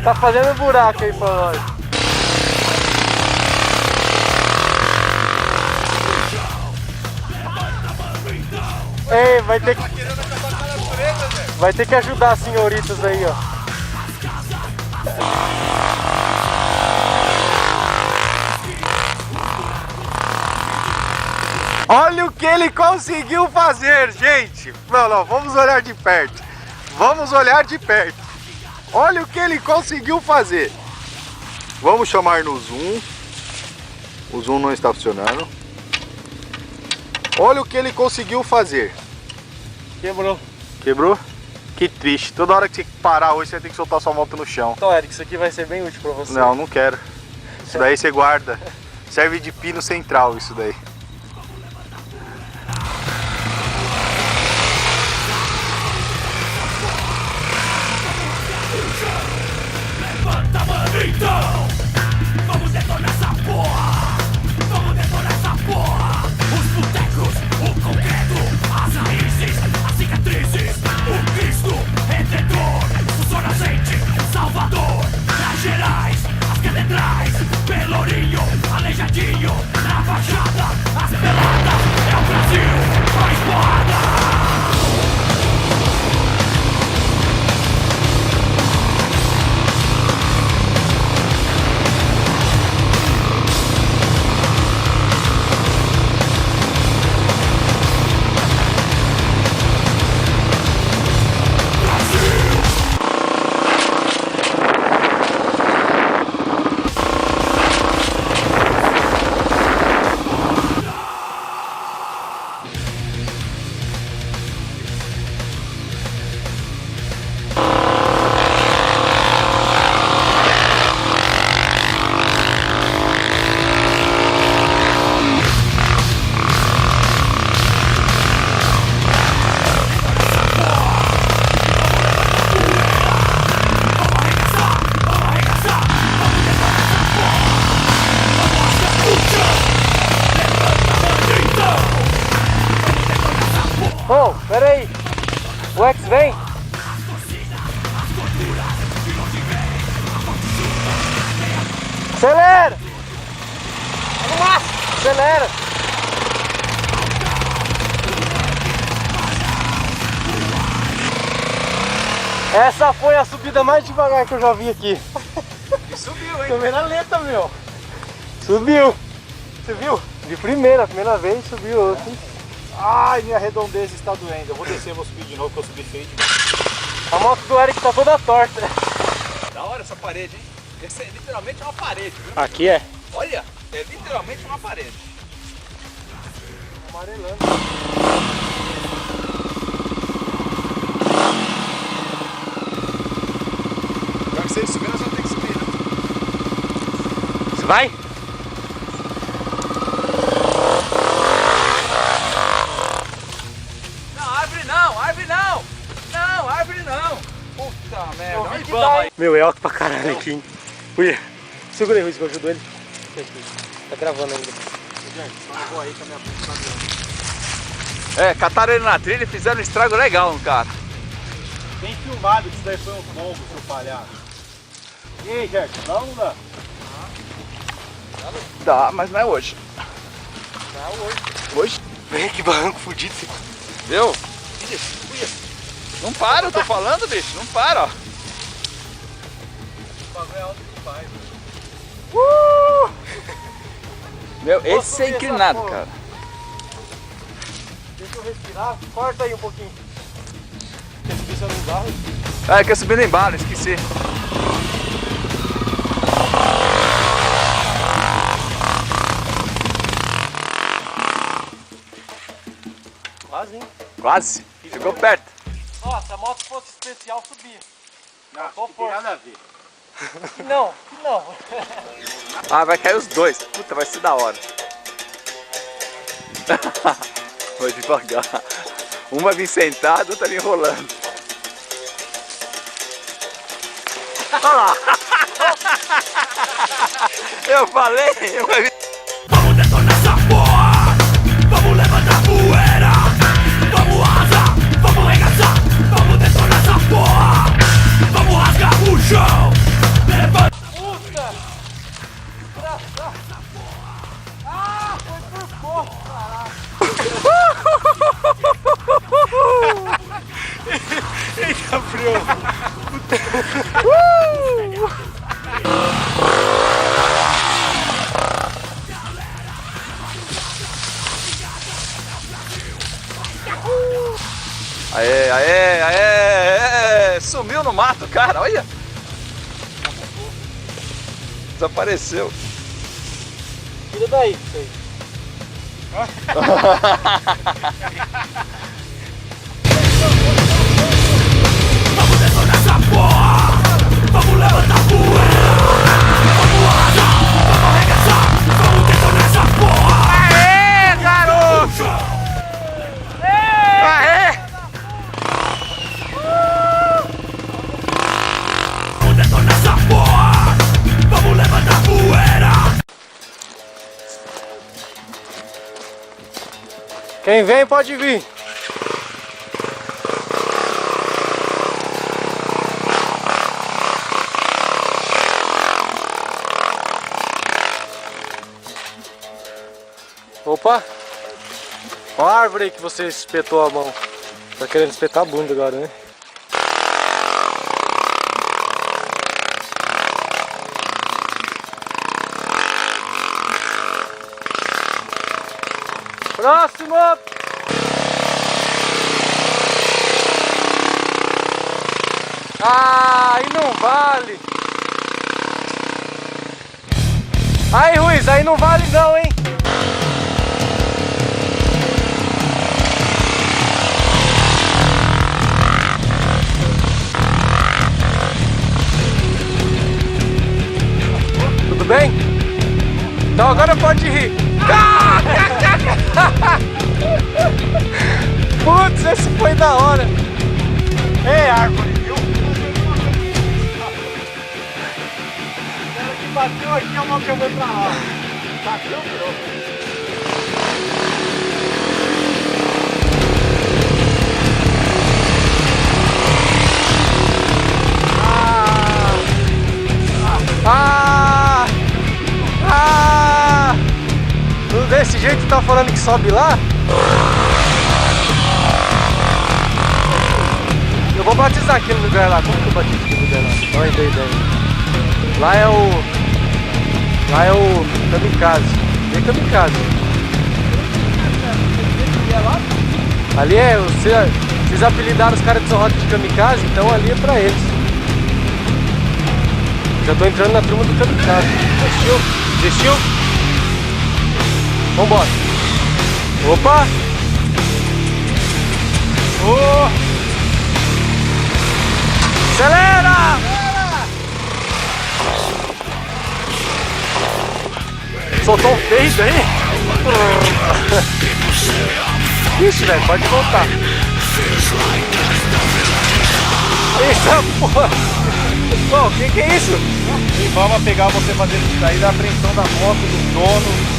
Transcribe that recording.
Tá fazendo buraco aí pra nós. Ei, vai ter que ajudar as senhoritas aí, ó. Olha o que ele conseguiu fazer, gente. Não, vamos olhar de perto. Vamos olhar de perto. Olha o que ele conseguiu fazer. Vamos chamar no zoom. O zoom não está funcionando. Olha o que ele conseguiu fazer. Quebrou. Quebrou? Que triste. Toda hora que você parar hoje, você tem que soltar sua moto no chão. Então, Eric, isso aqui vai ser bem útil pra você. Não, não quero. Isso daí você guarda. Serve de pino central isso daí. Levanta, mano, então! Vamos detonar essa porra! Vamos detonar essa porra! Os botecos, o concreto, as raízes, as cicatrizes, o Cristo Redentor, o Sol Nascente, Salvador, Minas Gerais, as catedrais, Pelourinho, Aleijadinho, na fachada, as peladas, é o Brasil, mais porrada! Oh, pera aí. O X vem. Acelera. No máximo. Acelera. Essa foi a subida mais devagar que eu já vi aqui. E subiu, hein? Câmera lenta, meu. Subiu. Você viu? De primeira vez subiu assim. Ai, minha redondeza está doendo. Eu vou descer, vou subir de novo, que eu subi feio demais. A moto do Eric tá toda torta. Da hora essa parede, hein? Essa é literalmente uma parede, viu? Aqui é. Olha, é literalmente uma parede. Amarelando. Já que você subir, nós vamos ter que subir, né? Você vai? Puta merda, Ouvi olha que o dá, bamba hein? Meu, é alto pra caralho aqui, hein? Ui. Segura aí, Ruiz, que eu ajudo ele. Tá gravando ainda. É, cataram ele na trilha e fizeram um estrago legal no cara. Tem filmado que isso daí foi um tombo, seu palhaço. E aí, Jack, dá ou não dá? Dá, mas não é hoje. Tá hoje. Hoje? Vem, que barranco fudido. Viu? Não para, eu tô falando, bicho. Não para, ó. O bagulho é alto demais, Meu, esse é subir essa inclinado, porra. cara. Deixa eu respirar. Corta aí um pouquinho. Quer subir só no barro? Ah, quer subir no embalo, esqueci. Quase, hein? Quase. Ficou perto. Ó, se a moto fosse especial, subia. Não tem nada a ver. Que não, que não. Ah, vai cair os dois. Puta, vai ser da hora. Vou devagar. Um vai vir sentado, outra vir rolando. Olha lá. Eu falei, eu vai vir. Vamos detonar essa porra! Vamos levantar poeira! Vamos arrasar! Vamos arregaçar! Vamos detonar essa porra! Vamos rasgar o chão! mato, cara, olha. Desapareceu. Tira daí, isso aí. Vamos detonar essa porra! Vamos levantar poeira! Vamos arrasar! Vamos arregaçar! Vamos detonar essa porra! Aê, garoto! Aê! Vamos detonar essa porra! Vamos levantar poeira! Quem vem pode vir. Opa! Olha a árvore aí que você espetou a mão. Tá querendo espetar a bunda agora, né? Próximo! Ah, aí não vale! Aí, Ruiz, aí não vale não, hein? Tudo bem? Então agora pode rir. Putz, esse foi da hora. Ei, árvore, viu? O que bateu aqui, a mão que eu vou pra lá. Bateu, pronto. Desse jeito tá falando que sobe lá? Eu vou batizar aquele lugar lá. Como que eu batizo aquele lugar lá? Olha a ideia. Lá é o Kamikaze. E é Kamikaze. Ali é, vocês apelidaram os caras de São Roque de Kamikaze, então ali é pra eles. Já tô entrando na turma do Kamikaze. Desistiu? Desistiu? Vambora. Opa! Oh! Acelera! Soltou um peido aí? Ixi, velho, pode voltar. Eita porra! Pô, que é isso? E vamos pegar você fazendo isso daí da apreensão da moto do dono.